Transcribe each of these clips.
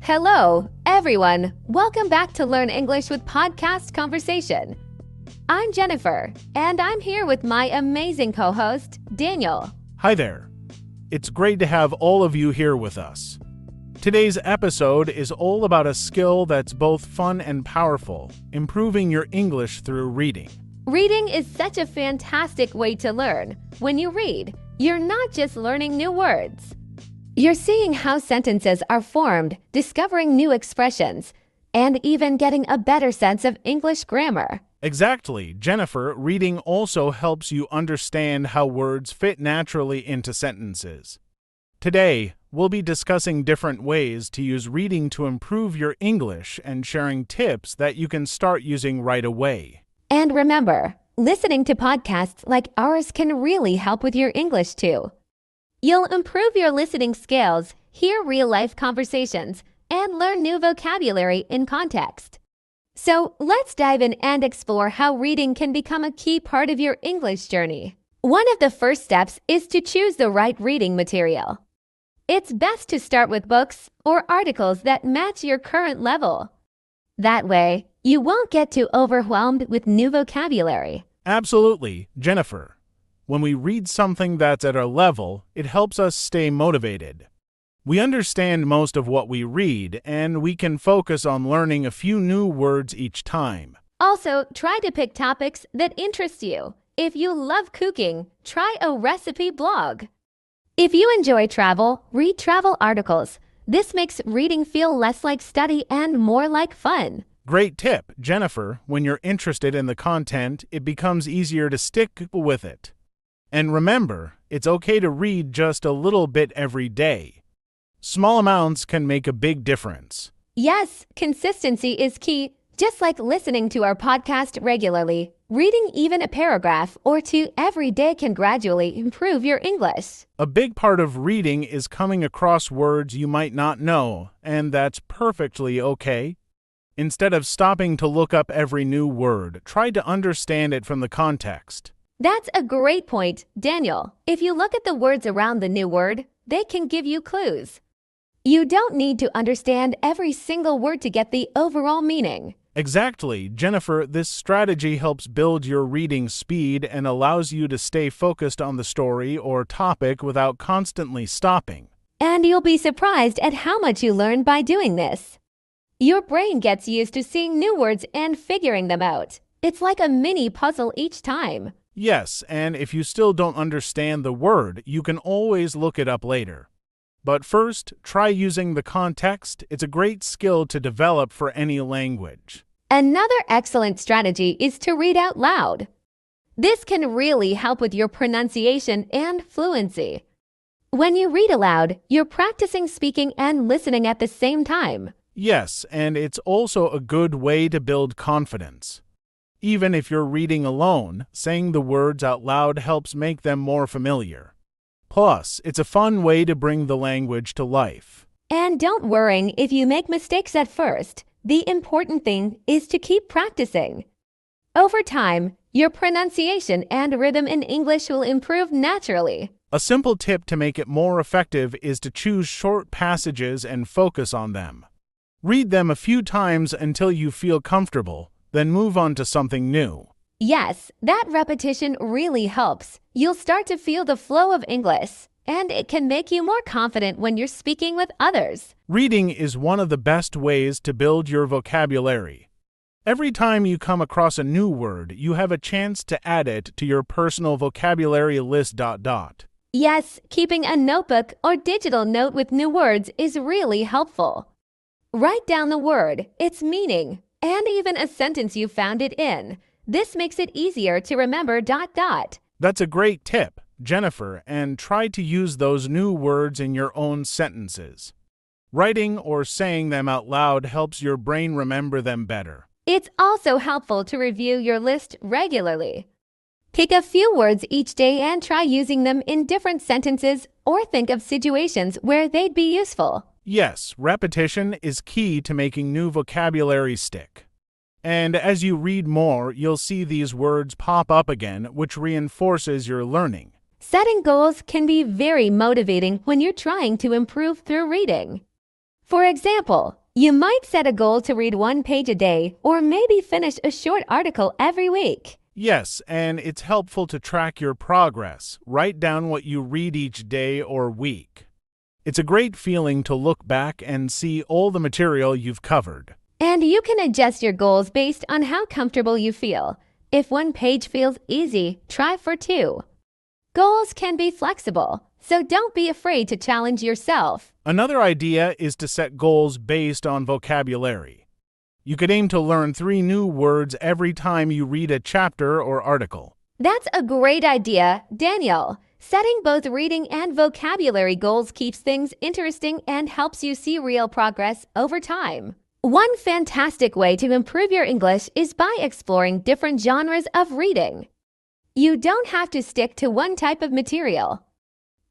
Hello, everyone. Welcome back to Learn English with Podcast Conversation. I'm Jennifer, and I'm here with my amazing co-host, Daniel. Hi there. It's great to have all of you here with us. Today's episode is all about a skill that's both fun and powerful, improving your English through reading. Reading is such a fantastic way to learn. When you read, you're not just learning new words. You're seeing how sentences are formed, discovering new expressions, and even getting a better sense of English grammar. Exactly, Jennifer. Reading also helps you understand how words fit naturally into sentences. Today, we'll be discussing different ways to use reading to improve your English and sharing tips that you can start using right away. And remember, listening to podcasts like ours can really help with your English too. You'll improve your listening skills, hear real-life conversations, and learn new vocabulary in context. So let's dive in and explore how reading can become a key part of your English journey. One of the first steps is to choose the right reading material. It's best to start with books or articles that match your current level. That way, you won't get too overwhelmed with new vocabulary. Absolutely, Jennifer. When we read something that's at our level, it helps us stay motivated. We understand most of what we read, and we can focus on learning a few new words each time. Also, try to pick topics that interest you. If you love cooking, try a recipe blog. If you enjoy travel, read travel articles. This makes reading feel less like study and more like fun. Great tip, Jennifer. When you're interested in the content, it becomes easier to stick with it. And remember, it's okay to read just a little bit every day. Small amounts can make a big difference. Yes, consistency is key. Just like listening to our podcast regularly, reading even a paragraph or two every day can gradually improve your English. A big part of reading is coming across words you might not know, and that's perfectly okay. Instead of stopping to look up every new word, try to understand it from the context. That's a great point, Daniel. If you look at the words around the new word, they can give you clues. You don't need to understand every single word to get the overall meaning. Exactly, Jennifer. This strategy helps build your reading speed and allows you to stay focused on the story or topic without constantly stopping. And you'll be surprised at how much you learn by doing this. Your brain gets used to seeing new words and figuring them out. It's like a mini puzzle each time. Yes, and if you still don't understand the word, you can always look it up later. But first, try using the context. It's a great skill to develop for any language. Another excellent strategy is to read out loud. This can really help with your pronunciation and fluency. When you read aloud, you're practicing speaking and listening at the same time. Yes, and it's also a good way to build confidence. Even if you're reading alone, saying the words out loud helps make them more familiar. Plus, it's a fun way to bring the language to life. And don't worry if you make mistakes at first. The important thing is to keep practicing. Over time, your pronunciation and rhythm in English will improve naturally. A simple tip to make it more effective is to choose short passages and focus on them. Read them a few times until you feel comfortable. Then move on to something new. Yes, that repetition really helps. You'll start to feel the flow of English, and it can make you more confident when you're speaking with others. Reading is one of the best ways to build your vocabulary. Every time you come across a new word, you have a chance to add it to your personal vocabulary list. Yes, keeping a notebook or digital note with new words is really helpful. Write down the word, its meaning, and even a sentence you found it in. This makes it easier to remember. That's a great tip, Jennifer, and try to use those new words in your own sentences. Writing or saying them out loud helps your brain remember them better. It's also helpful to review your list regularly. Pick a few words each day and try using them in different sentences or think of situations where they'd be useful. Yes, repetition is key to making new vocabulary stick. And as you read more, you'll see these words pop up again, which reinforces your learning. Setting goals can be very motivating when you're trying to improve through reading. For example, you might set a goal to read one page a day or maybe finish a short article every week. Yes, and it's helpful to track your progress. Write down what you read each day or week. It's a great feeling to look back and see all the material you've covered. And you can adjust your goals based on how comfortable you feel. If one page feels easy, try for two. Goals can be flexible, so don't be afraid to challenge yourself. Another idea is to set goals based on vocabulary. You could aim to learn 3 new words every time you read a chapter or article. That's a great idea, Daniel. Setting both reading and vocabulary goals keeps things interesting and helps you see real progress over time. One fantastic way to improve your English is by exploring different genres of reading. You don't have to stick to one type of material.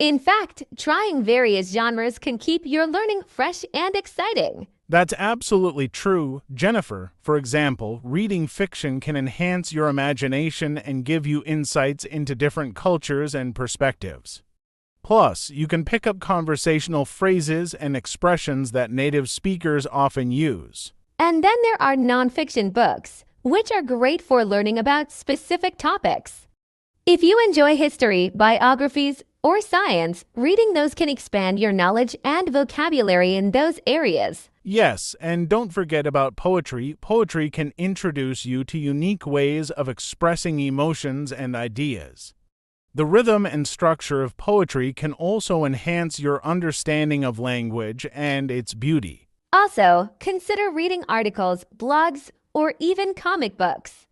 In fact, trying various genres can keep your learning fresh and exciting. That's absolutely true, Jennifer. For example, reading fiction can enhance your imagination and give you insights into different cultures and perspectives. Plus, you can pick up conversational phrases and expressions that native speakers often use. And then there are nonfiction books, which are great for learning about specific topics. If you enjoy history, biographies, or science, reading those can expand your knowledge and vocabulary in those areas. Yes, and don't forget about poetry. Poetry can introduce you to unique ways of expressing emotions and ideas. The rhythm and structure of poetry can also enhance your understanding of language and its beauty. Also, consider reading articles, blogs, or even comic books.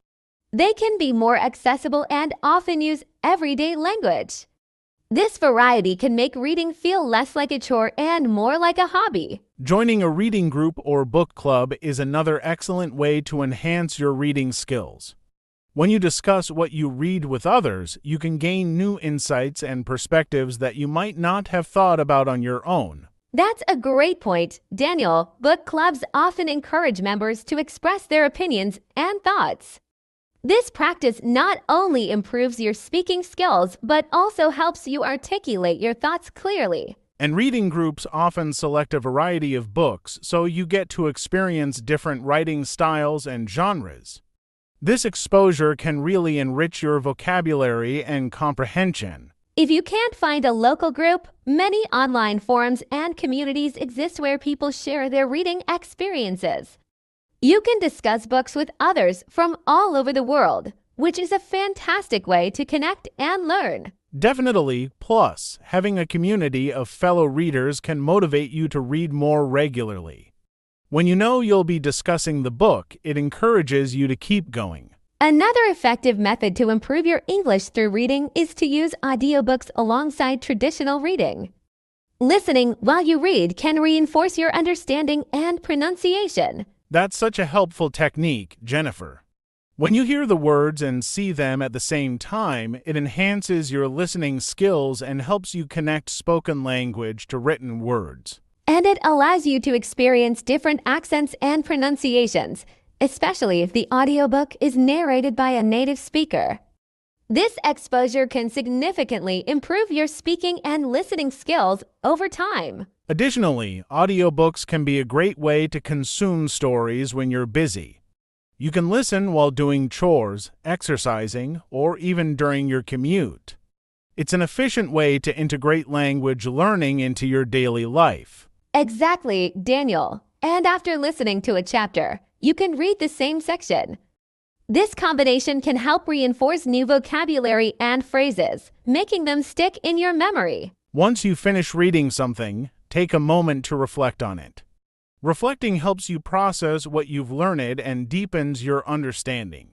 They can be more accessible and often use everyday language. This variety can make reading feel less like a chore and more like a hobby. Joining a reading group or book club is another excellent way to enhance your reading skills. When you discuss what you read with others, you can gain new insights and perspectives that you might not have thought about on your own. That's a great point, Daniel. Book clubs often encourage members to express their opinions and thoughts. This practice not only improves your speaking skills, but also helps you articulate your thoughts clearly. And reading groups often select a variety of books, so you get to experience different writing styles and genres. This exposure can really enrich your vocabulary and comprehension. If you can't find a local group, many online forums and communities exist where people share their reading experiences. You can discuss books with others from all over the world, which is a fantastic way to connect and learn. Definitely. Plus, having a community of fellow readers can motivate you to read more regularly. When you know you'll be discussing the book, it encourages you to keep going. Another effective method to improve your English through reading is to use audiobooks alongside traditional reading. Listening while you read can reinforce your understanding and pronunciation. That's such a helpful technique, Jennifer. When you hear the words and see them at the same time, it enhances your listening skills and helps you connect spoken language to written words. And it allows you to experience different accents and pronunciations, especially if the audiobook is narrated by a native speaker. This exposure can significantly improve your speaking and listening skills over time. Additionally, audiobooks can be a great way to consume stories when you're busy. You can listen while doing chores, exercising, or even during your commute. It's an efficient way to integrate language learning into your daily life. Exactly, Daniel. And after listening to a chapter, you can read the same section. This combination can help reinforce new vocabulary and phrases, making them stick in your memory. Once you finish reading something, take a moment to reflect on it. Reflecting helps you process what you've learned and deepens your understanding.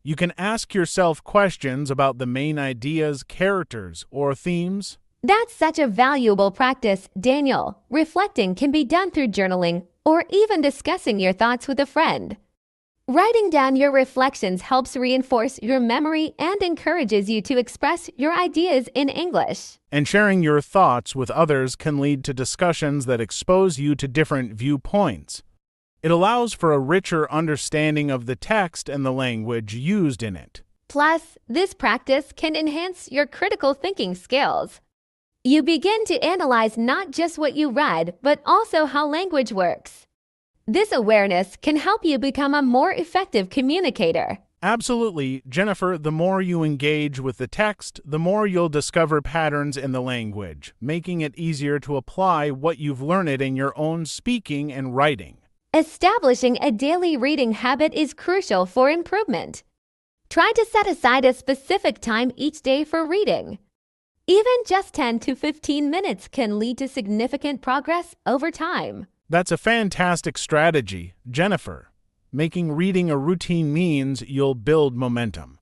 You can ask yourself questions about the main ideas, characters, or themes. That's such a valuable practice, Daniel. Reflecting can be done through journaling or even discussing your thoughts with a friend. Writing down your reflections helps reinforce your memory and encourages you to express your ideas in English. And sharing your thoughts with others can lead to discussions that expose you to different viewpoints. It allows for a richer understanding of the text and the language used in it. Plus, this practice can enhance your critical thinking skills. You begin to analyze not just what you read, but also how language works. This awareness can help you become a more effective communicator. Absolutely, Jennifer, the more you engage with the text, the more you'll discover patterns in the language, making it easier to apply what you've learned in your own speaking and writing. Establishing a daily reading habit is crucial for improvement. Try to set aside a specific time each day for reading. Even just 10 to 15 minutes can lead to significant progress over time. That's a fantastic strategy, Jennifer. Making reading a routine means you'll build momentum.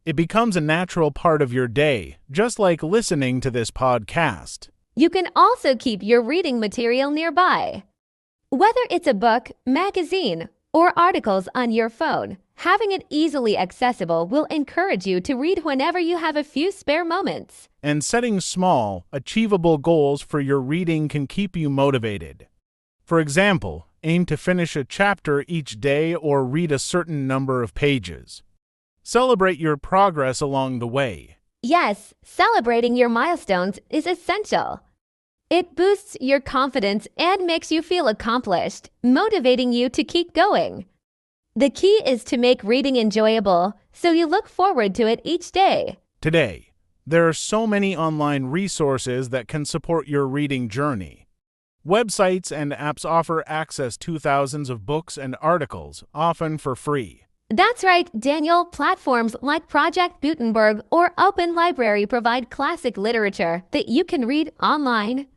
It becomes a natural part of your day, just like listening to this podcast. You can also keep your reading material nearby. Whether it's a book, magazine, or articles on your phone, having it easily accessible will encourage you to read whenever you have a few spare moments. And setting small, achievable goals for your reading can keep you motivated. For example, aim to finish a chapter each day or read a certain number of pages. Celebrate your progress along the way. Yes, celebrating your milestones is essential. It boosts your confidence and makes you feel accomplished, motivating you to keep going. The key is to make reading enjoyable, so you look forward to it each day. Today, there are so many online resources that can support your reading journey. Websites and apps offer access to thousands of books and articles, often for free. That's right, Daniel. Platforms like Project Gutenberg or Open Library provide classic literature that you can read online.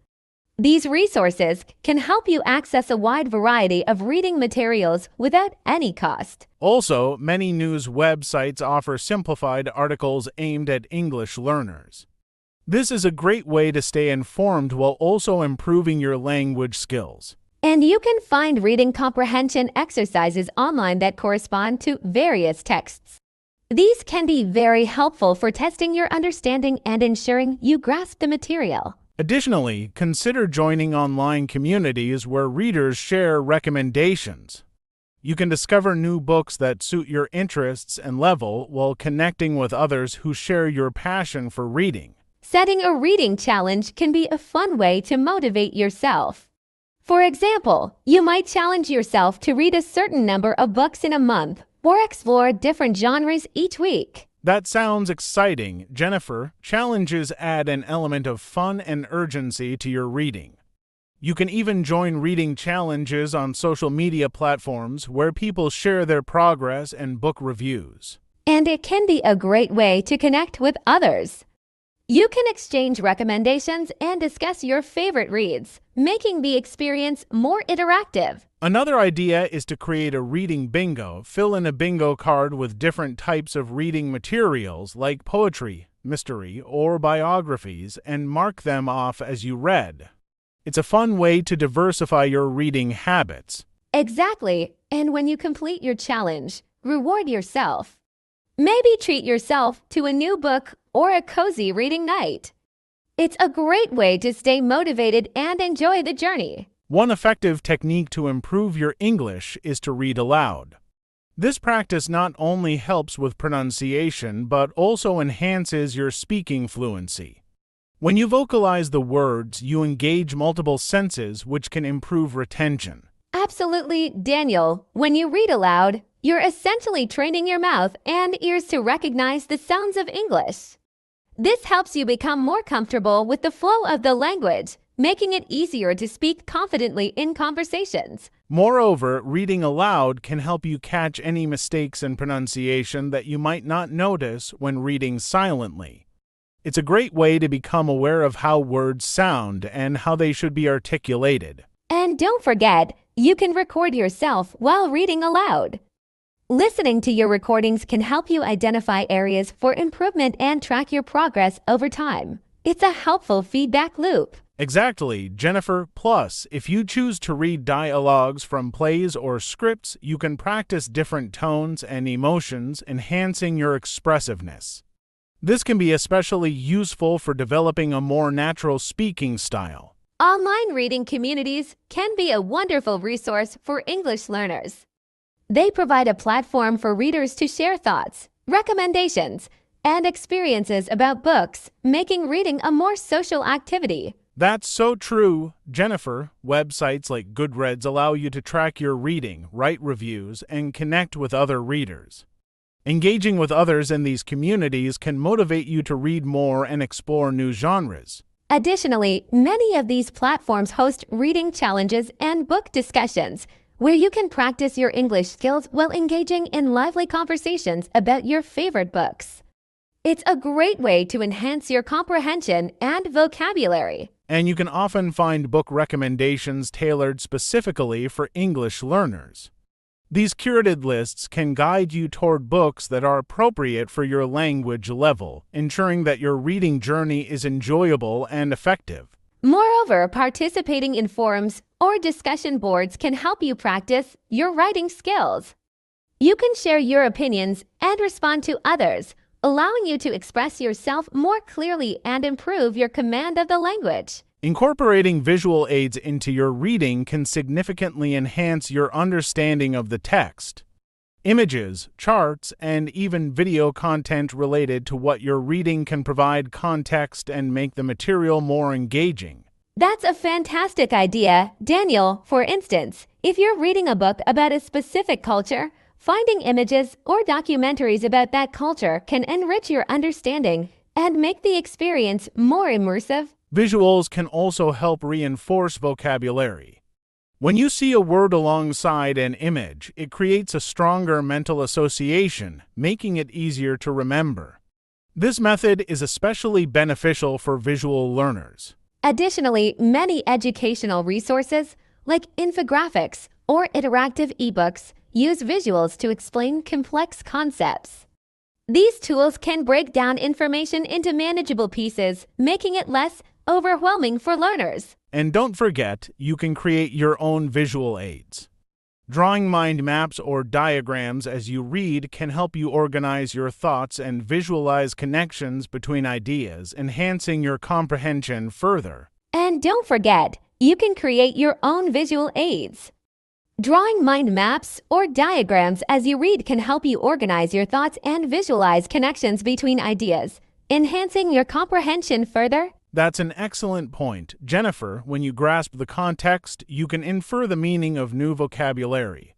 These resources can help you access a wide variety of reading materials without any cost. Also, many news websites offer simplified articles aimed at English learners. This is a great way to stay informed while also improving your language skills. And you can find reading comprehension exercises online that correspond to various texts. These can be very helpful for testing your understanding and ensuring you grasp the material. Additionally, consider joining online communities where readers share recommendations. You can discover new books that suit your interests and level while connecting with others who share your passion for reading. Setting a reading challenge can be a fun way to motivate yourself. For example, you might challenge yourself to read a certain number of books in a month or explore different genres each week. That sounds exciting, Jennifer. Challenges add an element of fun and urgency to your reading. You can even join reading challenges on social media platforms where people share their progress and book reviews. And it can be a great way to connect with others. You can exchange recommendations and discuss your favorite reads, making the experience more interactive. Another idea is to create a reading bingo. Fill in a bingo card with different types of reading materials like poetry, mystery, or biographies and mark them off as you read. It's a fun way to diversify your reading habits. Exactly, and when you complete your challenge, reward yourself. Maybe treat yourself to a new book or a cozy reading night. It's a great way to stay motivated and enjoy the journey. One effective technique to improve your English is to read aloud. This practice not only helps with pronunciation, but also enhances your speaking fluency. When you vocalize the words, you engage multiple senses, which can improve retention. Absolutely, Daniel. When you read aloud, you're essentially training your mouth and ears to recognize the sounds of English. This helps you become more comfortable with the flow of the language, making it easier to speak confidently in conversations. Moreover, reading aloud can help you catch any mistakes in pronunciation that you might not notice when reading silently. It's a great way to become aware of how words sound and how they should be articulated. And don't forget, you can record yourself while reading aloud. Listening to your recordings can help you identify areas for improvement and track your progress over time. It's a helpful feedback loop. Exactly, Jennifer. Plus, if you choose to read dialogues from plays or scripts, you can practice different tones and emotions, enhancing your expressiveness. This can be especially useful for developing a more natural speaking style. Online reading communities can be a wonderful resource for English learners. They provide a platform for readers to share thoughts, recommendations, and experiences about books, making reading a more social activity. That's so true, Jennifer. Websites like Goodreads allow you to track your reading, write reviews, and connect with other readers. Engaging with others in these communities can motivate you to read more and explore new genres. Additionally, many of these platforms host reading challenges and book discussions, where you can practice your English skills while engaging in lively conversations about your favorite books. It's a great way to enhance your comprehension and vocabulary. And you can often find book recommendations tailored specifically for English learners. These curated lists can guide you toward books that are appropriate for your language level, ensuring that your reading journey is enjoyable and effective. Moreover, participating in forums or discussion boards can help you practice your writing skills. You can share your opinions and respond to others, allowing you to express yourself more clearly and improve your command of the language. Incorporating visual aids into your reading can significantly enhance your understanding of the text. Images, charts, and even video content related to what you're reading can provide context and make the material more engaging. That's a fantastic idea, Daniel. For instance, if you're reading a book about a specific culture, finding images or documentaries about that culture can enrich your understanding and make the experience more immersive. Visuals can also help reinforce vocabulary. When you see a word alongside an image, it creates a stronger mental association, making it easier to remember. This method is especially beneficial for visual learners. Additionally, many educational resources, like infographics or interactive ebooks, use visuals to explain complex concepts. These tools can break down information into manageable pieces, making it less overwhelming for learners. And don't forget, you can create your own visual aids. Drawing mind maps or diagrams as you read can help you organize your thoughts and visualize connections between ideas, enhancing your comprehension further. And don't forget, you can create your own visual aids. Drawing mind maps or diagrams as you read can help you organize your thoughts and visualize connections between ideas, enhancing your comprehension further. That's an excellent point, Jennifer. When you grasp the context, you can infer the meaning of new vocabulary.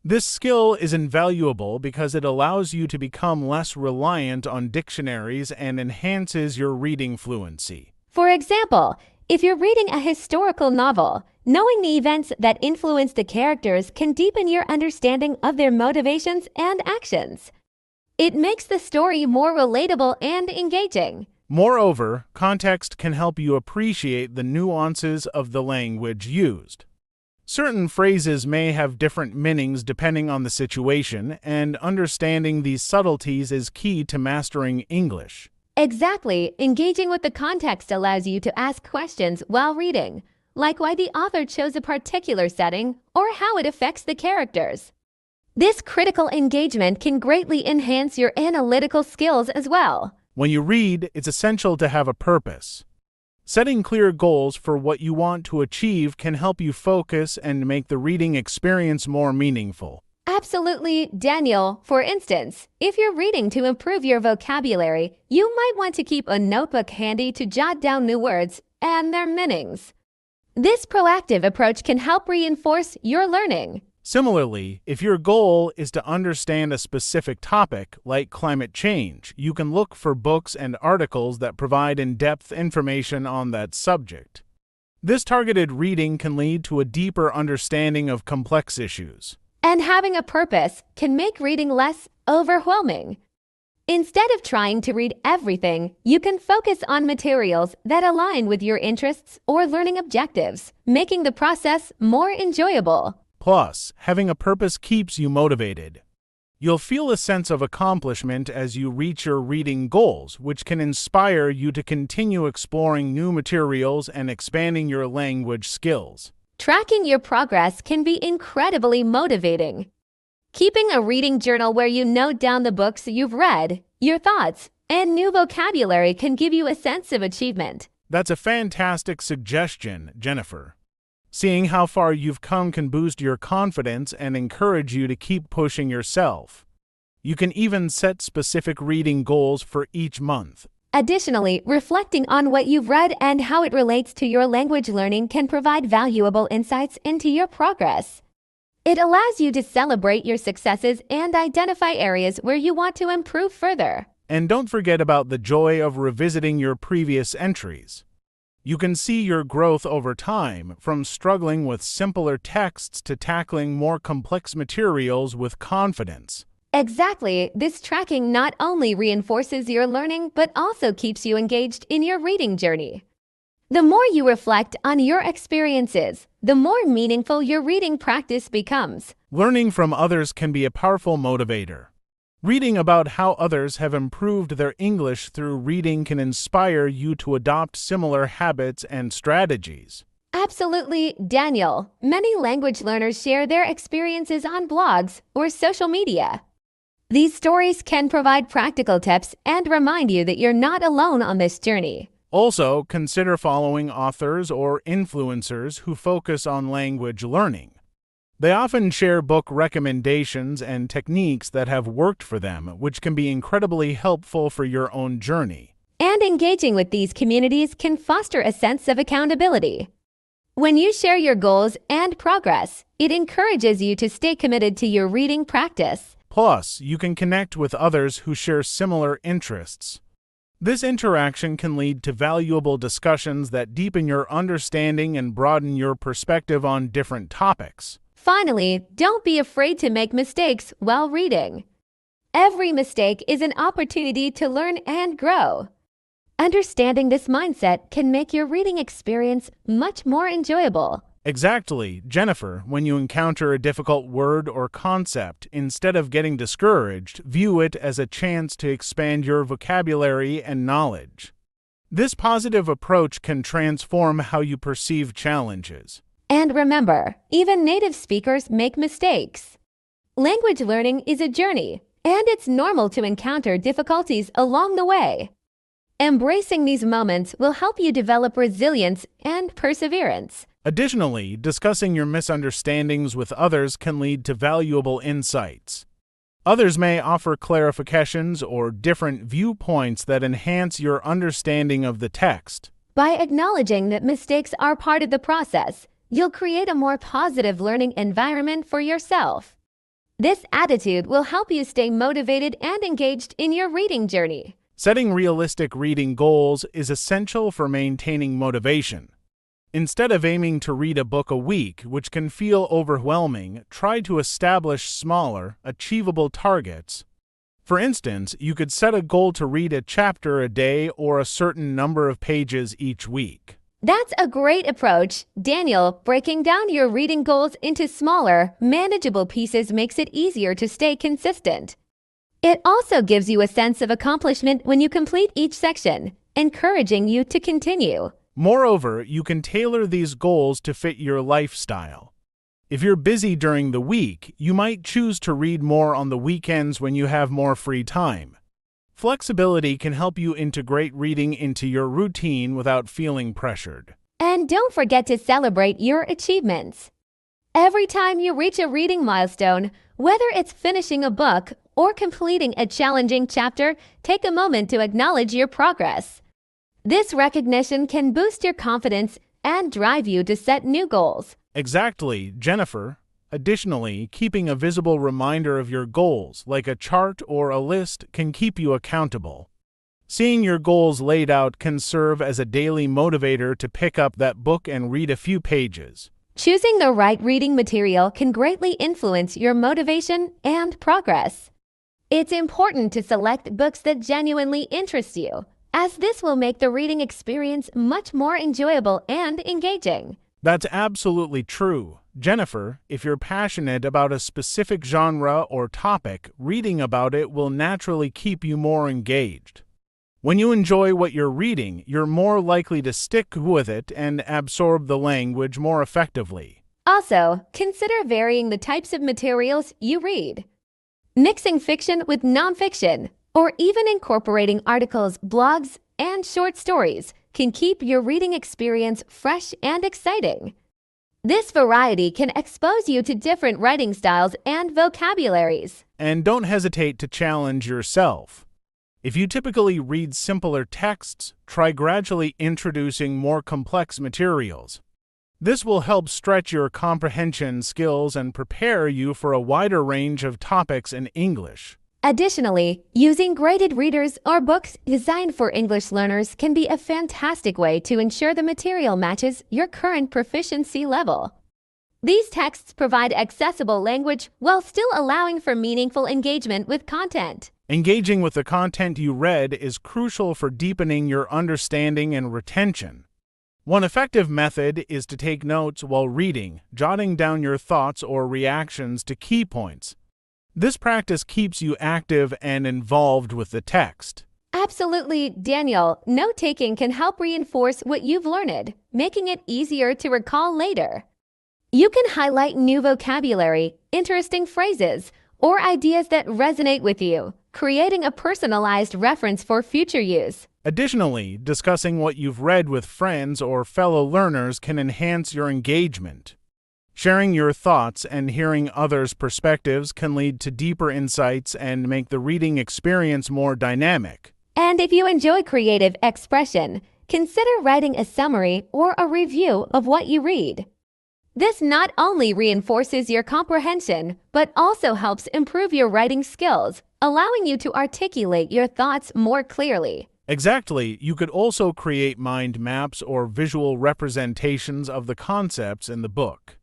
This skill is invaluable because it allows you to become less reliant on dictionaries and enhances your reading fluency. For example, if you're reading a historical novel, knowing the events that influence the characters can deepen your understanding of their motivations and actions. It makes the story more relatable and engaging. Moreover, context can help you appreciate the nuances of the language used. Certain phrases may have different meanings depending on the situation, and understanding these subtleties is key to mastering English. Exactly. Engaging with the context allows you to ask questions while reading, like why the author chose a particular setting or how it affects the characters. This critical engagement can greatly enhance your analytical skills as well. When you read, it's essential to have a purpose. Setting clear goals for what you want to achieve can help you focus and make the reading experience more meaningful. Absolutely, Daniel. For instance, if you're reading to improve your vocabulary, you might want to keep a notebook handy to jot down new words and their meanings. This proactive approach can help reinforce your learning. Similarly, if your goal is to understand a specific topic, like climate change, you can look for books and articles that provide in-depth information on that subject. This targeted reading can lead to a deeper understanding of complex issues. And having a purpose can make reading less overwhelming. Instead of trying to read everything, you can focus on materials that align with your interests or learning objectives, making the process more enjoyable. Plus, having a purpose keeps you motivated. You'll feel a sense of accomplishment as you reach your reading goals, which can inspire you to continue exploring new materials and expanding your language skills. Tracking your progress can be incredibly motivating. Keeping a reading journal where you note down the books you've read, your thoughts, and new vocabulary can give you a sense of achievement. That's a fantastic suggestion, Jennifer. Seeing how far you've come can boost your confidence and encourage you to keep pushing yourself. You can even set specific reading goals for each month. Additionally, reflecting on what you've read and how it relates to your language learning can provide valuable insights into your progress. It allows you to celebrate your successes and identify areas where you want to improve further. And don't forget about the joy of revisiting your previous entries. You can see your growth over time, from struggling with simpler texts to tackling more complex materials with confidence. Exactly. This tracking not only reinforces your learning, but also keeps you engaged in your reading journey. The more you reflect on your experiences, the more meaningful your reading practice becomes. Learning from others can be a powerful motivator. Reading about how others have improved their English through reading can inspire you to adopt similar habits and strategies. Absolutely, Daniel. Many language learners share their experiences on blogs or social media. These stories can provide practical tips and remind you that you're not alone on this journey. Also, consider following authors or influencers who focus on language learning. They often share book recommendations and techniques that have worked for them, which can be incredibly helpful for your own journey. And engaging with these communities can foster a sense of accountability. When you share your goals and progress, it encourages you to stay committed to your reading practice. Plus, you can connect with others who share similar interests. This interaction can lead to valuable discussions that deepen your understanding and broaden your perspective on different topics. Finally, don't be afraid to make mistakes while reading. Every mistake is an opportunity to learn and grow. Understanding this mindset can make your reading experience much more enjoyable. Exactly, Jennifer. When you encounter a difficult word or concept, instead of getting discouraged, view it as a chance to expand your vocabulary and knowledge. This positive approach can transform how you perceive challenges. And remember, even native speakers make mistakes. Language learning is a journey, and it's normal to encounter difficulties along the way. Embracing these moments will help you develop resilience and perseverance. Additionally, discussing your misunderstandings with others can lead to valuable insights. Others may offer clarifications or different viewpoints that enhance your understanding of the text. By acknowledging that mistakes are part of the process, you'll create a more positive learning environment for yourself. This attitude will help you stay motivated and engaged in your reading journey. Setting realistic reading goals is essential for maintaining motivation. Instead of aiming to read a book a week, which can feel overwhelming, try to establish smaller, achievable targets. For instance, you could set a goal to read a chapter a day or a certain number of pages each week. That's a great approach. Daniel, breaking down your reading goals into smaller, manageable pieces makes it easier to stay consistent. It also gives you a sense of accomplishment when you complete each section, encouraging you to continue. Moreover, you can tailor these goals to fit your lifestyle. If you're busy during the week, you might choose to read more on the weekends when you have more free time. Flexibility can help you integrate reading into your routine without feeling pressured. And don't forget to celebrate your achievements. Every time you reach a reading milestone, whether it's finishing a book or completing a challenging chapter, take a moment to acknowledge your progress. This recognition can boost your confidence and drive you to set new goals. Exactly, Jennifer. Additionally, keeping a visible reminder of your goals, like a chart or a list, can keep you accountable. Seeing your goals laid out can serve as a daily motivator to pick up that book and read a few pages. Choosing the right reading material can greatly influence your motivation and progress. It's important to select books that genuinely interest you, as this will make the reading experience much more enjoyable and engaging. That's absolutely true. Jennifer, if you're passionate about a specific genre or topic, reading about it will naturally keep you more engaged. When you enjoy what you're reading, you're more likely to stick with it and absorb the language more effectively. Also, consider varying the types of materials you read. Mixing fiction with nonfiction, or even incorporating articles, blogs, and short stories can keep your reading experience fresh and exciting. This variety can expose you to different writing styles and vocabularies. And don't hesitate to challenge yourself. If you typically read simpler texts, try gradually introducing more complex materials. This will help stretch your comprehension skills and prepare you for a wider range of topics in English. Additionally, using graded readers or books designed for English learners can be a fantastic way to ensure the material matches your current proficiency level. These texts provide accessible language while still allowing for meaningful engagement with content. Engaging with the content you read is crucial for deepening your understanding and retention. One effective method is to take notes while reading, jotting down your thoughts or reactions to key points. This practice keeps you active and involved with the text. Absolutely, Daniel. Note-taking can help reinforce what you've learned, making it easier to recall later. You can highlight new vocabulary, interesting phrases, or ideas that resonate with you, creating a personalized reference for future use. Additionally, discussing what you've read with friends or fellow learners can enhance your engagement. Sharing your thoughts and hearing others' perspectives can lead to deeper insights and make the reading experience more dynamic. And if you enjoy creative expression, consider writing a summary or a review of what you read. This not only reinforces your comprehension, but also helps improve your writing skills, allowing you to articulate your thoughts more clearly. Exactly. You could also create mind maps or visual representations of the concepts in the book.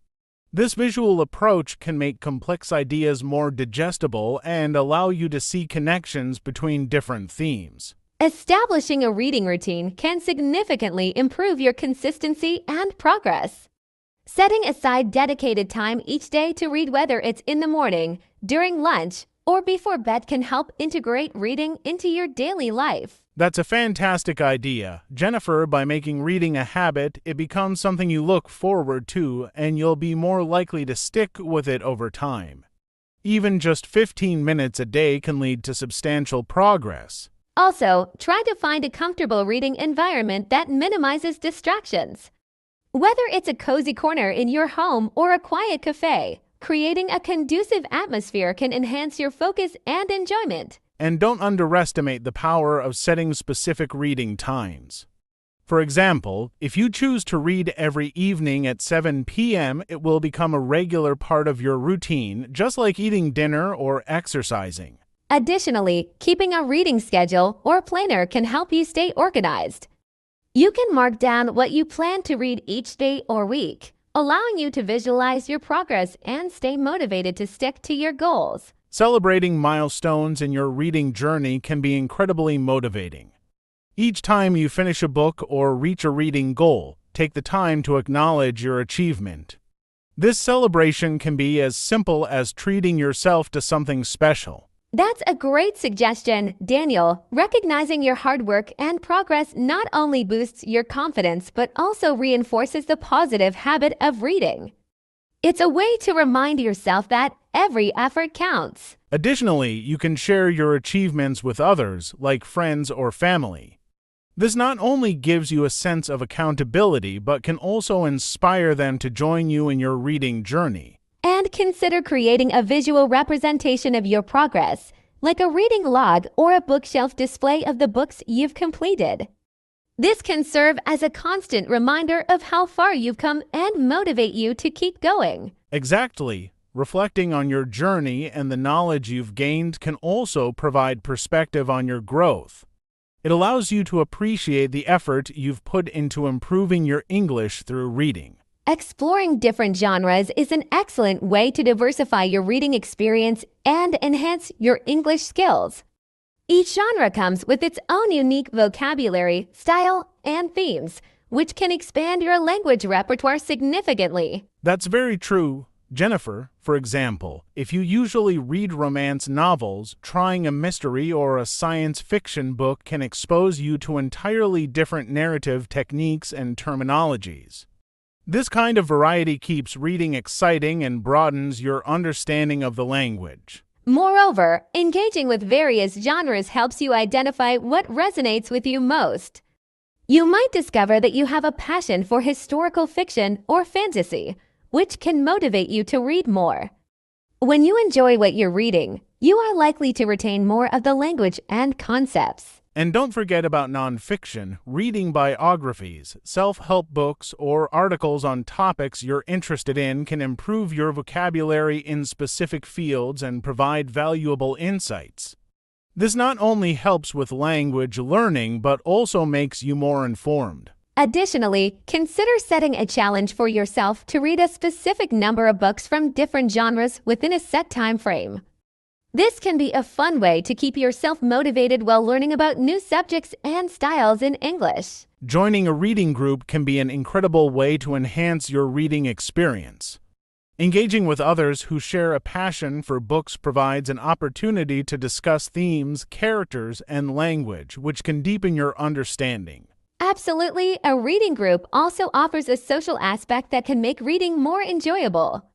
This visual approach can make complex ideas more digestible and allow you to see connections between different themes. Establishing a reading routine can significantly improve your consistency and progress. Setting aside dedicated time each day to read, whether it's in the morning, during lunch, or before bed, can help integrate reading into your daily life. That's a fantastic idea, Jennifer. By making reading a habit, it becomes something you look forward to, and you'll be more likely to stick with it over time. Even just 15 minutes a day can lead to substantial progress. Also, try to find a comfortable reading environment that minimizes distractions. Whether it's a cozy corner in your home or a quiet cafe, creating a conducive atmosphere can enhance your focus and enjoyment. And don't underestimate the power of setting specific reading times. For example, if you choose to read every evening at 7 p.m., it will become a regular part of your routine, just like eating dinner or exercising. Additionally, keeping a reading schedule or planner can help you stay organized. You can mark down what you plan to read each day or week, allowing you to visualize your progress and stay motivated to stick to your goals. Celebrating milestones in your reading journey can be incredibly motivating. Each time you finish a book or reach a reading goal, take the time to acknowledge your achievement. This celebration can be as simple as treating yourself to something special. That's a great suggestion, Daniel. Recognizing your hard work and progress not only boosts your confidence, but also reinforces the positive habit of reading. It's a way to remind yourself that every effort counts. Additionally, you can share your achievements with others, like friends or family. This not only gives you a sense of accountability, but can also inspire them to join you in your reading journey. And consider creating a visual representation of your progress, like a reading log or a bookshelf display of the books you've completed. This can serve as a constant reminder of how far you've come and motivate you to keep going. Exactly. Reflecting on your journey and the knowledge you've gained can also provide perspective on your growth. It allows you to appreciate the effort you've put into improving your English through reading. Exploring different genres is an excellent way to diversify your reading experience and enhance your English skills. Each genre comes with its own unique vocabulary, style, and themes, which can expand your language repertoire significantly. That's very true. Jennifer, for example, if you usually read romance novels, trying a mystery or a science fiction book can expose you to entirely different narrative techniques and terminologies. This kind of variety keeps reading exciting and broadens your understanding of the language. Moreover, engaging with various genres helps you identify what resonates with you most. You might discover that you have a passion for historical fiction or fantasy, which can motivate you to read more. When you enjoy what you're reading, you are likely to retain more of the language and concepts. And don't forget about nonfiction. Reading biographies, self-help books, or articles on topics you're interested in can improve your vocabulary in specific fields and provide valuable insights. This not only helps with language learning, but also makes you more informed. Additionally, consider setting a challenge for yourself to read a specific number of books from different genres within a set time frame. This can be a fun way to keep yourself motivated while learning about new subjects and styles in English. Joining a reading group can be an incredible way to enhance your reading experience. Engaging with others who share a passion for books provides an opportunity to discuss themes, characters, and language, which can deepen your understanding. Absolutely, a reading group also offers a social aspect that can make reading more enjoyable.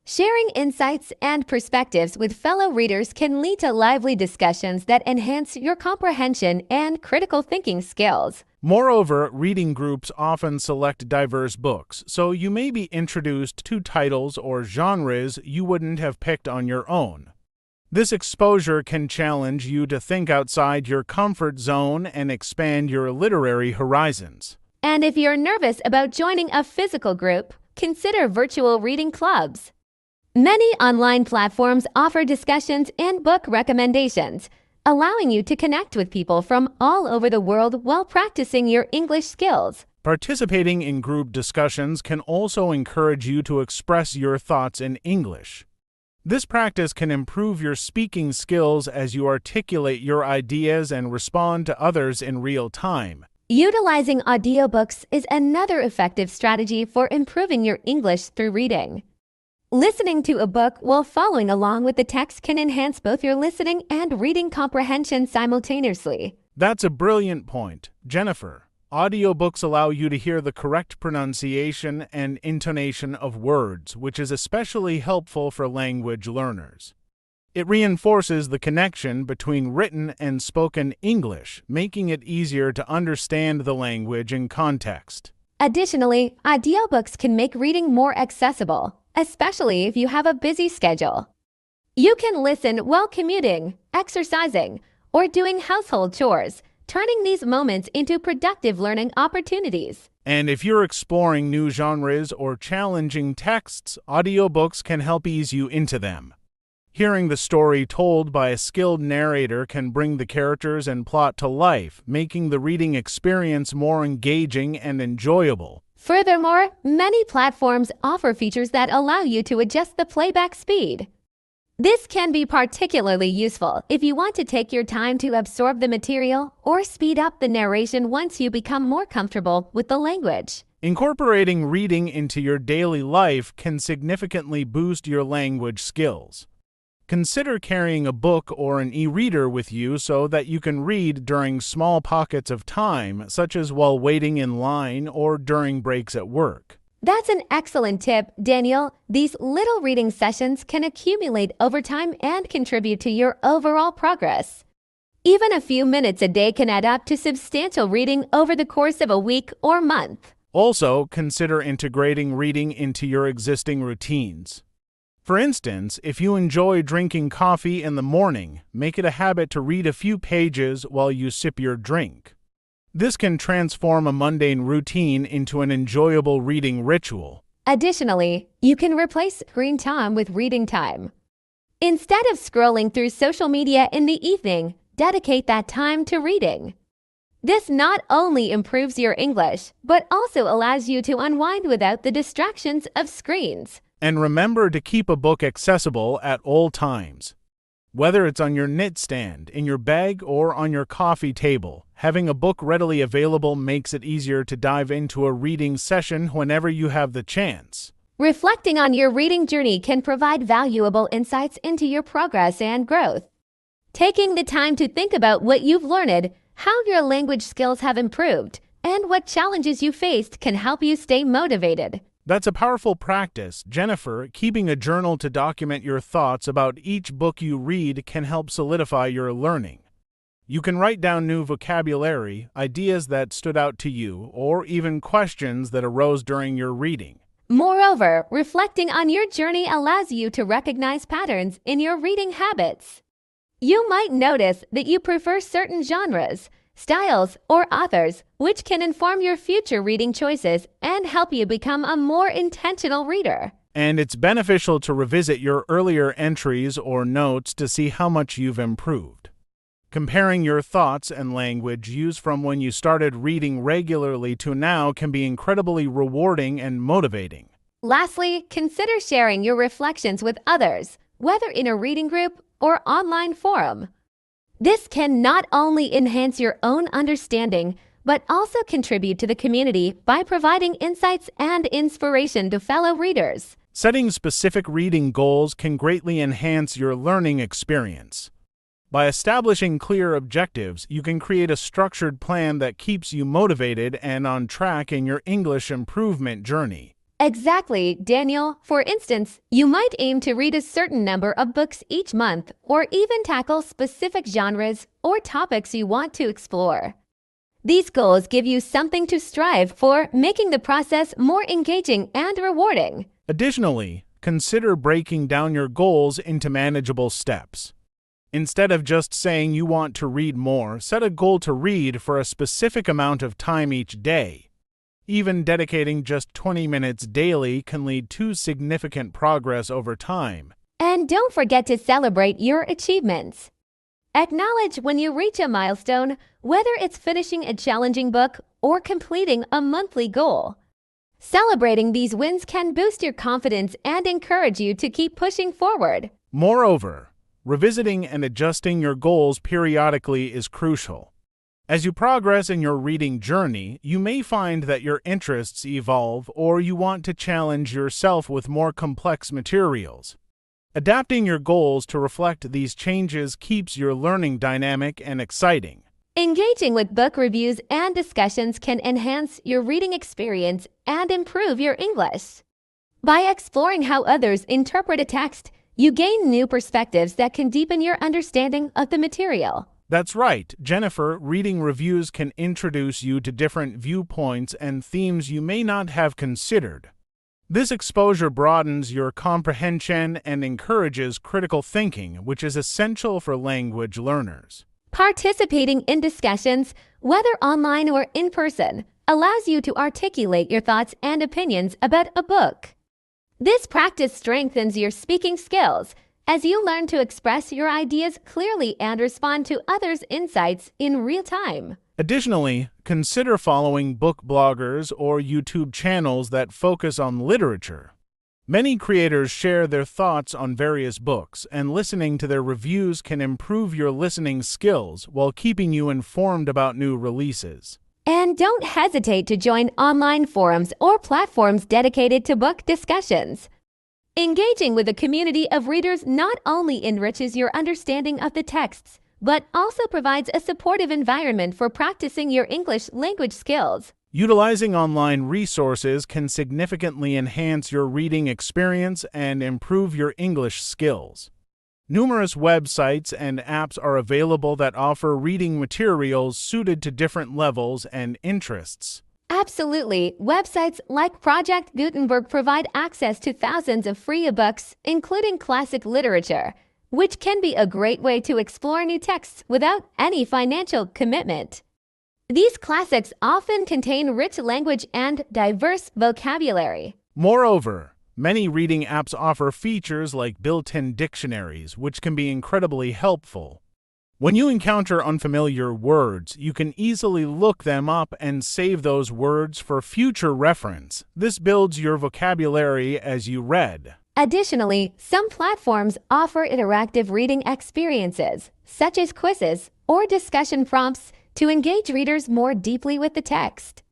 Sharing insights and perspectives with fellow readers can lead to lively discussions that enhance your comprehension and critical thinking skills. Moreover, reading groups often select diverse books, so you may be introduced to titles or genres you wouldn't have picked on your own. This exposure can challenge you to think outside your comfort zone and expand your literary horizons. And if you're nervous about joining a physical group, consider virtual reading clubs. Many online platforms offer discussions and book recommendations, allowing you to connect with people from all over the world while practicing your English skills. Participating in group discussions can also encourage you to express your thoughts in English. This practice can improve your speaking skills as you articulate your ideas and respond to others in real time. Utilizing audiobooks is another effective strategy for improving your English through reading. Listening to a book while following along with the text can enhance both your listening and reading comprehension simultaneously. That's a brilliant point, Jennifer. Audiobooks allow you to hear the correct pronunciation and intonation of words, which is especially helpful for language learners. It reinforces the connection between written and spoken English, making it easier to understand the language in context. Additionally, audiobooks can make reading more accessible, especially if you have a busy schedule. You can listen while commuting, exercising, or doing household chores, turning these moments into productive learning opportunities. And if you're exploring new genres or challenging texts, audiobooks can help ease you into them. Hearing the story told by a skilled narrator can bring the characters and plot to life, making the reading experience more engaging and enjoyable. Furthermore, many platforms offer features that allow you to adjust the playback speed. This can be particularly useful if you want to take your time to absorb the material or speed up the narration once you become more comfortable with the language. Incorporating reading into your daily life can significantly boost your language skills. Consider carrying a book or an e-reader with you so that you can read during small pockets of time, such as while waiting in line or during breaks at work. That's an excellent tip, Daniel. These little reading sessions can accumulate over time and contribute to your overall progress. Even a few minutes a day can add up to substantial reading over the course of a week or month. Also, consider integrating reading into your existing routines. For instance, if you enjoy drinking coffee in the morning, make it a habit to read a few pages while you sip your drink. This can transform a mundane routine into an enjoyable reading ritual. Additionally, you can replace screen time with reading time. Instead of scrolling through social media in the evening, dedicate that time to reading. This not only improves your English, but also allows you to unwind without the distractions of screens. And remember to keep a book accessible at all times. Whether it's on your nightstand, in your bag, or on your coffee table, having a book readily available makes it easier to dive into a reading session whenever you have the chance. Reflecting on your reading journey can provide valuable insights into your progress and growth. Taking the time to think about what you've learned, how your language skills have improved, and what challenges you faced can help you stay motivated. That's a powerful practice. Jennifer, keeping a journal to document your thoughts about each book you read can help solidify your learning. You can write down new vocabulary, ideas that stood out to you, or even questions that arose during your reading. Moreover, reflecting on your journey allows you to recognize patterns in your reading habits. You might notice that you prefer certain genres, styles, or authors, which can inform your future reading choices and help you become a more intentional reader. And it's beneficial to revisit your earlier entries or notes to see how much you've improved. Comparing your thoughts and language used from when you started reading regularly to now can be incredibly rewarding and motivating. Lastly, consider sharing your reflections with others, whether in a reading group or online forum. This can not only enhance your own understanding, but also contribute to the community by providing insights and inspiration to fellow readers. Setting specific reading goals can greatly enhance your learning experience. By establishing clear objectives, you can create a structured plan that keeps you motivated and on track in your English improvement journey. Exactly, Daniel. For instance, you might aim to read a certain number of books each month, or even tackle specific genres or topics you want to explore. These goals give you something to strive for, making the process more engaging and rewarding. Additionally, consider breaking down your goals into manageable steps. Instead of just saying you want to read more, set a goal to read for a specific amount of time each day. Even dedicating just 20 minutes daily can lead to significant progress over time. And don't forget to celebrate your achievements. Acknowledge when you reach a milestone, whether it's finishing a challenging book or completing a monthly goal. Celebrating these wins can boost your confidence and encourage you to keep pushing forward. Moreover, revisiting and adjusting your goals periodically is crucial. As you progress in your reading journey, you may find that your interests evolve or you want to challenge yourself with more complex materials. Adapting your goals to reflect these changes keeps your learning dynamic and exciting. Engaging with book reviews and discussions can enhance your reading experience and improve your English. By exploring how others interpret a text, you gain new perspectives that can deepen your understanding of the material. That's right, Jennifer. Reading reviews can introduce you to different viewpoints and themes you may not have considered. This exposure broadens your comprehension and encourages critical thinking, which is essential for language learners. Participating in discussions, whether online or in person, allows you to articulate your thoughts and opinions about a book. This practice strengthens your speaking skills as you learn to express your ideas clearly and respond to others' insights in real time. Additionally, consider following book bloggers or YouTube channels that focus on literature. Many creators share their thoughts on various books, and listening to their reviews can improve your listening skills while keeping you informed about new releases. And don't hesitate to join online forums or platforms dedicated to book discussions. Engaging with a community of readers not only enriches your understanding of the texts, but also provides a supportive environment for practicing your English language skills. Utilizing online resources can significantly enhance your reading experience and improve your English skills. Numerous websites and apps are available that offer reading materials suited to different levels and interests. Absolutely. Websites like Project Gutenberg provide access to thousands of free ebooks, including classic literature, which can be a great way to explore new texts without any financial commitment. These classics often contain rich language and diverse vocabulary. Moreover, many reading apps offer features like built-in dictionaries, which can be incredibly helpful. When you encounter unfamiliar words, you can easily look them up and save those words for future reference. This builds your vocabulary as you read. Additionally, some platforms offer interactive reading experiences, such as quizzes or discussion prompts, to engage readers more deeply with the text.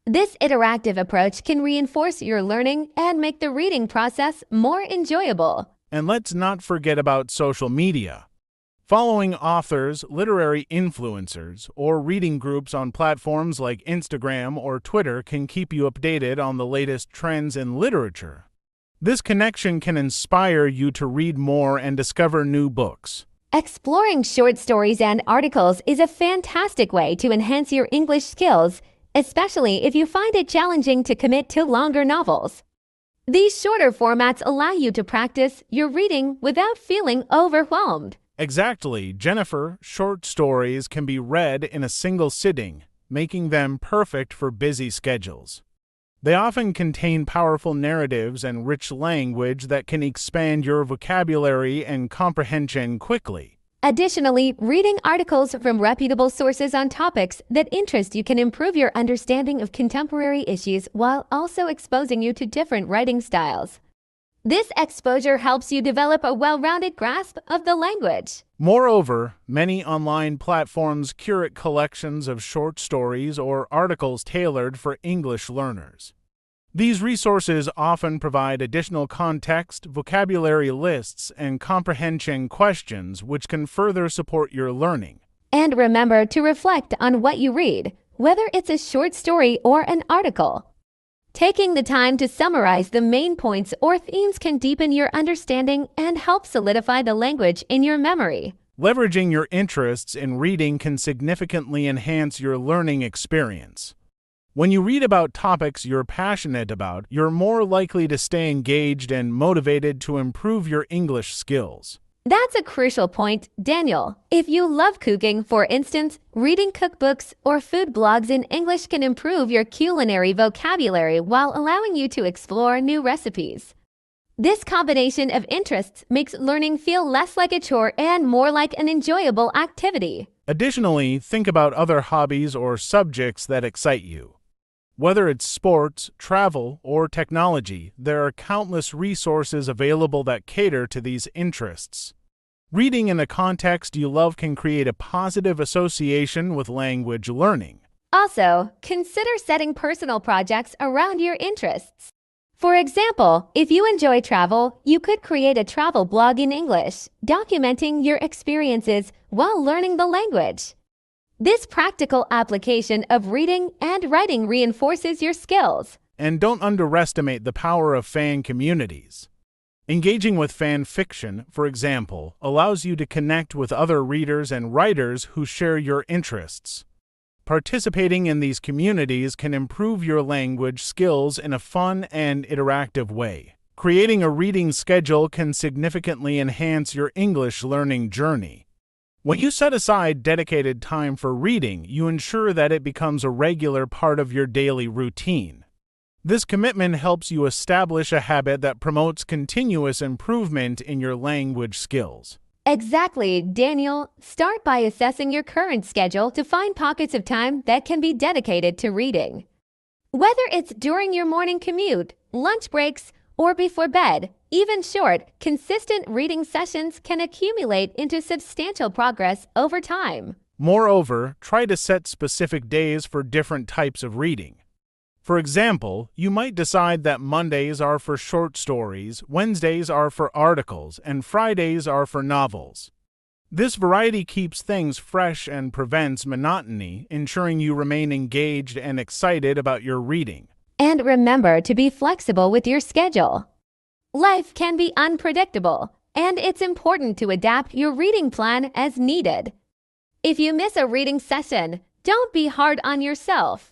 This interactive approach can reinforce your learning and make the reading process more enjoyable. And let's not forget about social media. Following authors, literary influencers, or reading groups on platforms like Instagram or Twitter can keep you updated on the latest trends in literature. This connection can inspire you to read more and discover new books. Exploring short stories and articles is a fantastic way to enhance your English skills, especially if you find it challenging to commit to longer novels. These shorter formats allow you to practice your reading without feeling overwhelmed. Exactly, Jennifer. Short stories can be read in a single sitting, making them perfect for busy schedules. They often contain powerful narratives and rich language that can expand your vocabulary and comprehension quickly. Additionally, reading articles from reputable sources on topics that interest you can improve your understanding of contemporary issues while also exposing you to different writing styles. This exposure helps you develop a well-rounded grasp of the language. Moreover, many online platforms curate collections of short stories or articles tailored for English learners. These resources often provide additional context, vocabulary lists, and comprehension questions which can further support your learning. And remember to reflect on what you read, whether it's a short story or an article. Taking the time to summarize the main points or themes can deepen your understanding and help solidify the language in your memory. Leveraging your interests in reading can significantly enhance your learning experience. When you read about topics you're passionate about, you're more likely to stay engaged and motivated to improve your English skills. That's a crucial point, Daniel. If you love cooking, for instance, reading cookbooks or food blogs in English can improve your culinary vocabulary while allowing you to explore new recipes. This combination of interests makes learning feel less like a chore and more like an enjoyable activity. Additionally, think about other hobbies or subjects that excite you. Whether it's sports, travel, or technology, there are countless resources available that cater to these interests. Reading in a context you love can create a positive association with language learning. Also, consider setting personal projects around your interests. For example, if you enjoy travel, you could create a travel blog in English, documenting your experiences while learning the language. This practical application of reading and writing reinforces your skills. And don't underestimate the power of fan communities. Engaging with fan fiction, for example, allows you to connect with other readers and writers who share your interests. Participating in these communities can improve your language skills in a fun and interactive way. Creating a reading schedule can significantly enhance your English learning journey. When you set aside dedicated time for reading, you ensure that it becomes a regular part of your daily routine. This commitment helps you establish a habit that promotes continuous improvement in your language skills. Exactly, Daniel. Start by assessing your current schedule to find pockets of time that can be dedicated to reading. Whether it's during your morning commute, lunch breaks, or before bed, even short, consistent reading sessions can accumulate into substantial progress over time. Moreover, try to set specific days for different types of reading. For example, you might decide that Mondays are for short stories, Wednesdays are for articles, and Fridays are for novels. This variety keeps things fresh and prevents monotony, ensuring you remain engaged and excited about your reading. And remember to be flexible with your schedule. Life can be unpredictable, and it's important to adapt your reading plan as needed. If you miss a reading session, don't be hard on yourself.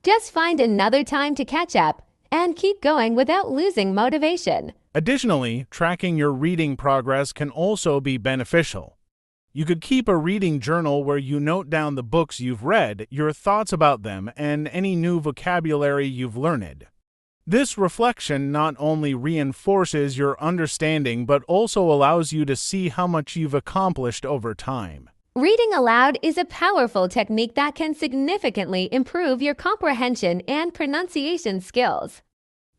Just find another time to catch up and keep going without losing motivation. Additionally, tracking your reading progress can also be beneficial. You could keep a reading journal where you note down the books you've read, your thoughts about them, and any new vocabulary you've learned. This reflection not only reinforces your understanding but also allows you to see how much you've accomplished over time. Reading aloud is a powerful technique that can significantly improve your comprehension and pronunciation skills.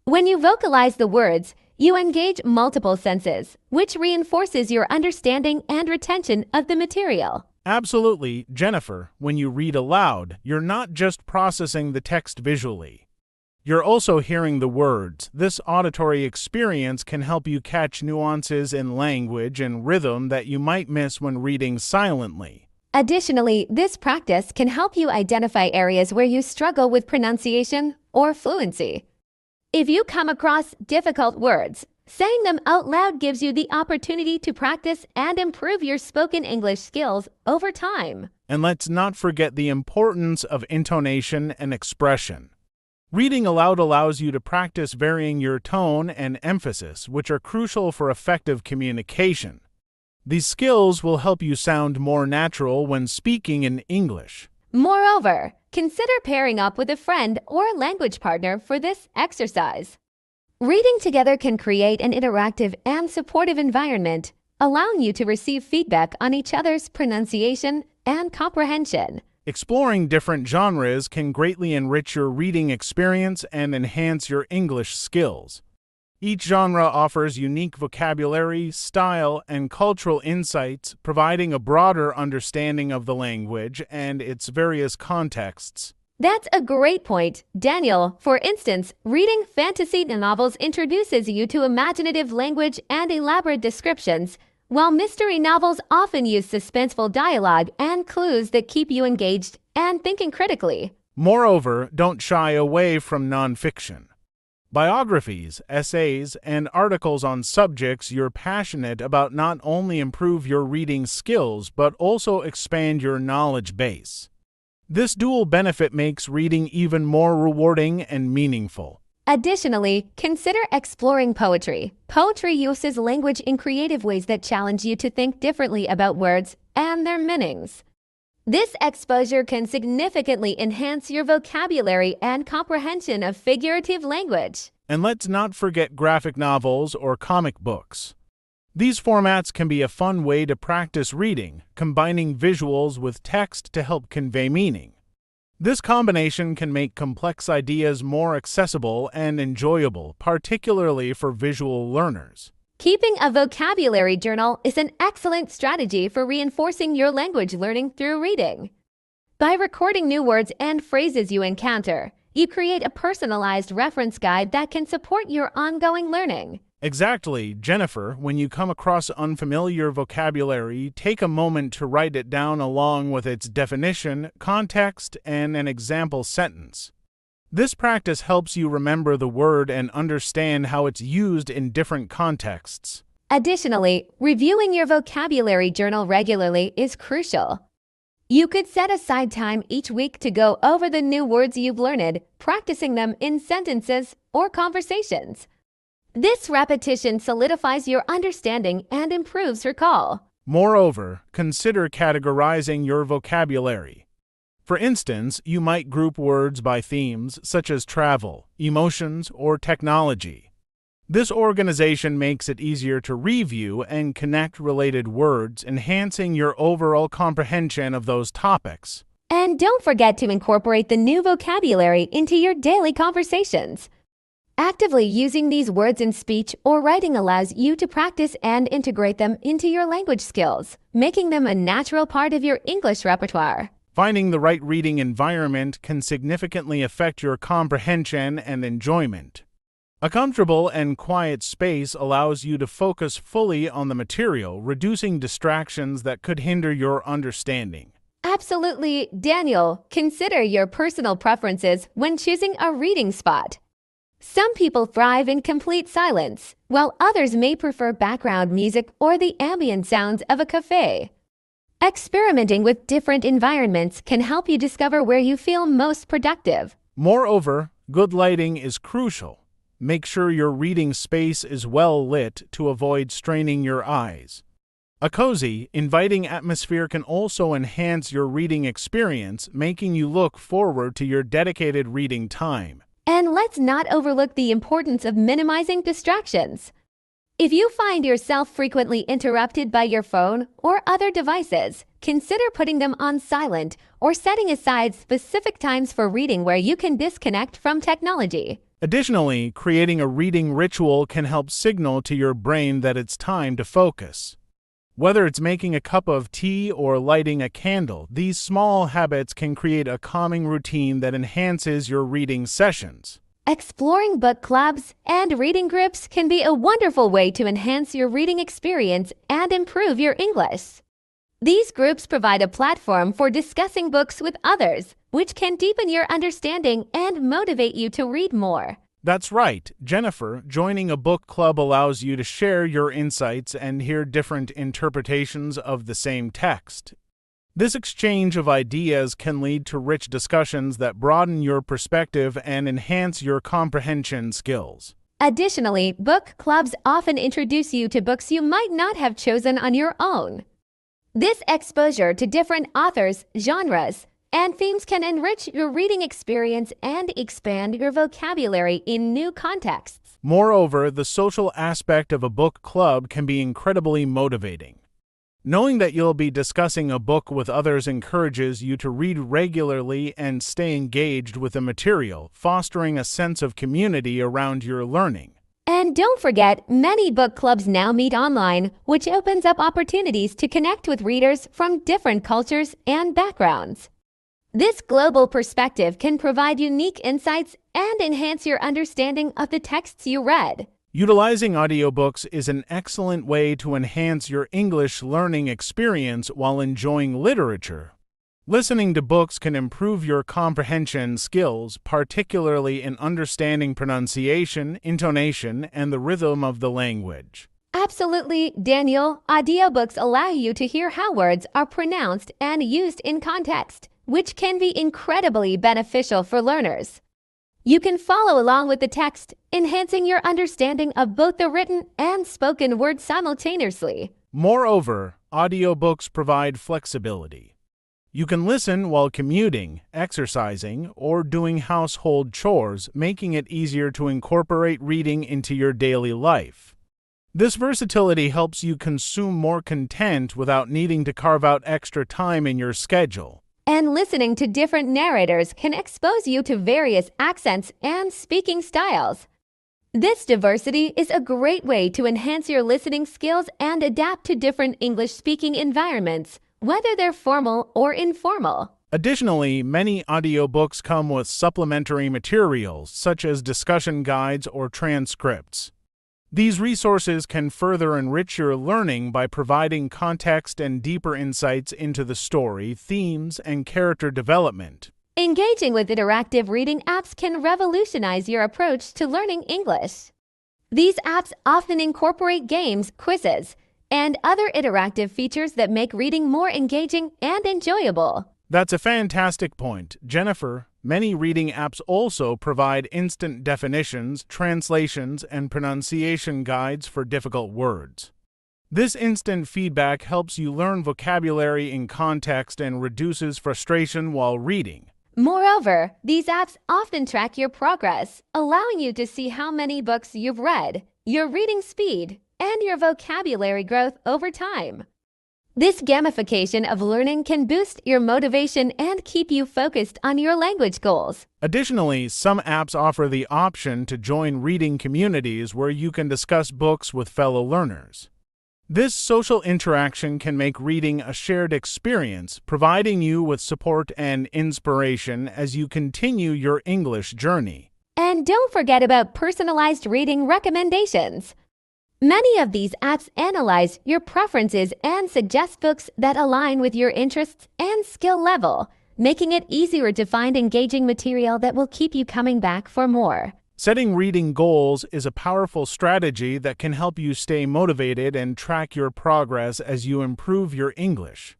When you vocalize the words, you engage multiple senses, which reinforces your understanding and retention of the material. Absolutely, Jennifer. When you read aloud, you're not just processing the text visually. You're also hearing the words. This auditory experience can help you catch nuances in language and rhythm that you might miss when reading silently. Additionally, this practice can help you identify areas where you struggle with pronunciation or fluency. If you come across difficult words, saying them out loud gives you the opportunity to practice and improve your spoken English skills over time. And let's not forget the importance of intonation and expression. Reading aloud allows you to practice varying your tone and emphasis, which are crucial for effective communication. These skills will help you sound more natural when speaking in English. Moreover, consider pairing up with a friend or language partner for this exercise. Reading together can create an interactive and supportive environment, allowing you to receive feedback on each other's pronunciation and comprehension. Exploring different genres can greatly enrich your reading experience and enhance your English skills. Each genre offers unique vocabulary, style, and cultural insights, providing a broader understanding of the language and its various contexts. That's a great point, Daniel. For instance, reading fantasy novels introduces you to imaginative language and elaborate descriptions, while mystery novels often use suspenseful dialogue and clues that keep you engaged and thinking critically. Moreover, don't shy away from nonfiction. Biographies, essays, and articles on subjects you're passionate about not only improve your reading skills but also expand your knowledge base. This dual benefit makes reading even more rewarding and meaningful. Additionally, consider exploring poetry. Poetry uses language in creative ways that challenge you to think differently about words and their meanings. This exposure can significantly enhance your vocabulary and comprehension of figurative language. And let's not forget graphic novels or comic books. These formats can be a fun way to practice reading, combining visuals with text to help convey meaning. This combination can make complex ideas more accessible and enjoyable, particularly for visual learners. Keeping a vocabulary journal is an excellent strategy for reinforcing your language learning through reading. By recording new words and phrases you encounter, you create a personalized reference guide that can support your ongoing learning. Exactly, Jennifer. When you come across unfamiliar vocabulary, take a moment to write it down along with its definition, context, and an example sentence. This practice helps you remember the word and understand how it's used in different contexts. Additionally, reviewing your vocabulary journal regularly is crucial. You could set aside time each week to go over the new words you've learned, practicing them in sentences or conversations. This repetition solidifies your understanding and improves recall. Moreover, consider categorizing your vocabulary. For instance, you might group words by themes such as travel, emotions, or technology. This organization makes it easier to review and connect related words, enhancing your overall comprehension of those topics. And don't forget to incorporate the new vocabulary into your daily conversations. Actively using these words in speech or writing allows you to practice and integrate them into your language skills, making them a natural part of your English repertoire. Finding the right reading environment can significantly affect your comprehension and enjoyment. A comfortable and quiet space allows you to focus fully on the material, reducing distractions that could hinder your understanding. Absolutely, Daniel. Consider your personal preferences when choosing a reading spot. Some people thrive in complete silence, while others may prefer background music or the ambient sounds of a cafe. Experimenting with different environments can help you discover where you feel most productive. Moreover, good lighting is crucial. Make sure your reading space is well lit to avoid straining your eyes. A cozy, inviting atmosphere can also enhance your reading experience, making you look forward to your dedicated reading time. And let's not overlook the importance of minimizing distractions. If you find yourself frequently interrupted by your phone or other devices, consider putting them on silent or setting aside specific times for reading where you can disconnect from technology. Additionally, creating a reading ritual can help signal to your brain that it's time to focus. Whether it's making a cup of tea or lighting a candle, these small habits can create a calming routine that enhances your reading sessions. Exploring book clubs and reading groups can be a wonderful way to enhance your reading experience and improve your English. These groups provide a platform for discussing books with others, which can deepen your understanding and motivate you to read more. That's right, Jennifer. Joining a book club allows you to share your insights and hear different interpretations of the same text. This exchange of ideas can lead to rich discussions that broaden your perspective and enhance your comprehension skills. Additionally, book clubs often introduce you to books you might not have chosen on your own. This exposure to different authors, genres, and themes can enrich your reading experience and expand your vocabulary in new contexts. Moreover, the social aspect of a book club can be incredibly motivating. Knowing that you'll be discussing a book with others encourages you to read regularly and stay engaged with the material, fostering a sense of community around your learning. And don't forget, many book clubs now meet online, which opens up opportunities to connect with readers from different cultures and backgrounds. This global perspective can provide unique insights and enhance your understanding of the texts you read. Utilizing audiobooks is an excellent way to enhance your English learning experience while enjoying literature. Listening to books can improve your comprehension skills, particularly in understanding pronunciation, intonation, and the rhythm of the language. Absolutely, Daniel. Audiobooks allow you to hear how words are pronounced and used in context, which can be incredibly beneficial for learners. You can follow along with the text, enhancing your understanding of both the written and spoken words simultaneously. Moreover, audiobooks provide flexibility. You can listen while commuting, exercising, or doing household chores, making it easier to incorporate reading into your daily life. This versatility helps you consume more content without needing to carve out extra time in your schedule. And listening to different narrators can expose you to various accents and speaking styles. This diversity is a great way to enhance your listening skills and adapt to different English-speaking environments, whether they're formal or informal. Additionally, many audiobooks come with supplementary materials, such as discussion guides or transcripts. These resources can further enrich your learning by providing context and deeper insights into the story, themes, and character development. Engaging with interactive reading apps can revolutionize your approach to learning English. These apps often incorporate games, quizzes, and other interactive features that make reading more engaging and enjoyable. That's a fantastic point, Jennifer. Many reading apps also provide instant definitions, translations, and pronunciation guides for difficult words. This instant feedback helps you learn vocabulary in context and reduces frustration while reading. Moreover, these apps often track your progress, allowing you to see how many books you've read, your reading speed, and your vocabulary growth over time. This gamification of learning can boost your motivation and keep you focused on your language goals. Additionally, some apps offer the option to join reading communities where you can discuss books with fellow learners. This social interaction can make reading a shared experience, providing you with support and inspiration as you continue your English journey. And don't forget about personalized reading recommendations. Many of these apps analyze your preferences and suggest books that align with your interests and skill level, making it easier to find engaging material that will keep you coming back for more. Setting reading goals is a powerful strategy that can help you stay motivated and track your progress as you improve your English.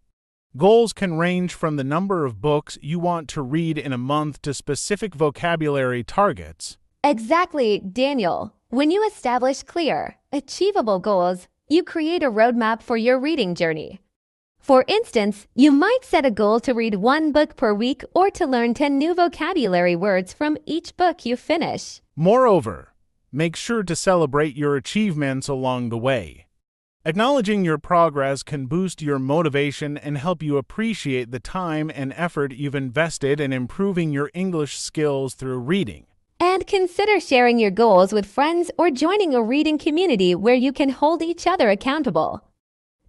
Goals can range from the number of books you want to read in a month to specific vocabulary targets. Exactly, Daniel. When you establish clear, achievable goals, you create a roadmap for your reading journey. For instance, you might set a goal to read 1 book per week or to learn 10 new vocabulary words from each book you finish. Moreover, make sure to celebrate your achievements along the way. Acknowledging your progress can boost your motivation and help you appreciate the time and effort you've invested in improving your English skills through reading. And consider sharing your goals with friends or joining a reading community where you can hold each other accountable.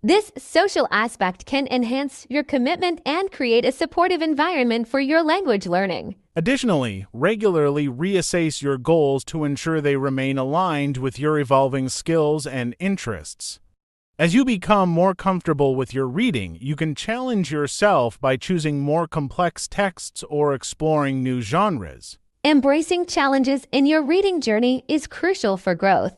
This social aspect can enhance your commitment and create a supportive environment for your language learning. Additionally, regularly reassess your goals to ensure they remain aligned with your evolving skills and interests. As you become more comfortable with your reading, you can challenge yourself by choosing more complex texts or exploring new genres. Embracing challenges in your reading journey is crucial for growth.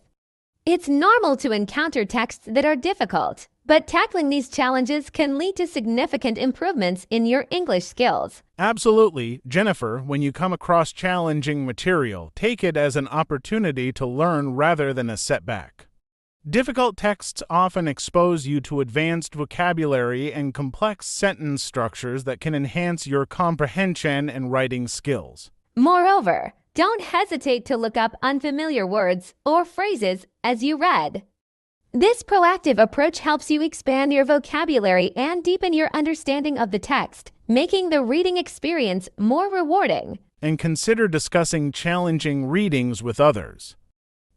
It's normal to encounter texts that are difficult, But tackling these challenges can lead to significant improvements in your English skills. Absolutely, Jennifer, when you come across challenging material, take it as an opportunity to learn rather than a setback. Difficult texts often expose you to advanced vocabulary and complex sentence structures that can enhance your comprehension and writing skills. Moreover, don't hesitate to look up unfamiliar words or phrases as you read. This proactive approach helps you expand your vocabulary and deepen your understanding of the text, making the reading experience more rewarding. And consider discussing challenging readings with others.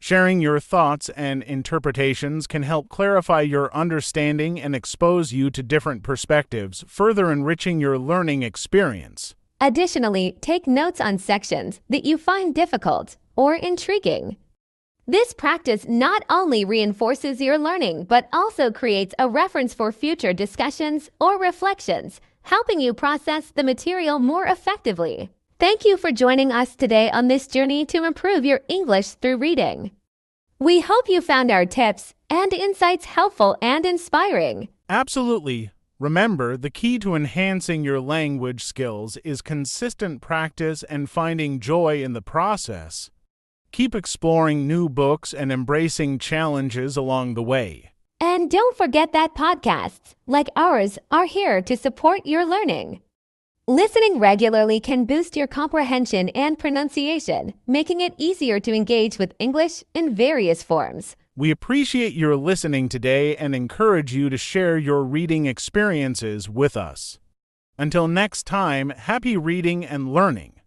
Sharing your thoughts and interpretations can help clarify your understanding and expose you to different perspectives, further enriching your learning experience. Additionally, take notes on sections that you find difficult or intriguing. This practice not only reinforces your learning, but also creates a reference for future discussions or reflections, helping you process the material more effectively. Thank you for joining us today on this journey to improve your English through reading. We hope you found our tips and insights helpful and inspiring. Absolutely. Remember, the key to enhancing your language skills is consistent practice and finding joy in the process. Keep exploring new books and embracing challenges along the way. And don't forget that podcasts like ours are here to support your learning. Listening regularly can boost your comprehension and pronunciation, making it easier to engage with English in various forms. We appreciate your listening today and encourage you to share your reading experiences with us. Until next time, happy reading and learning.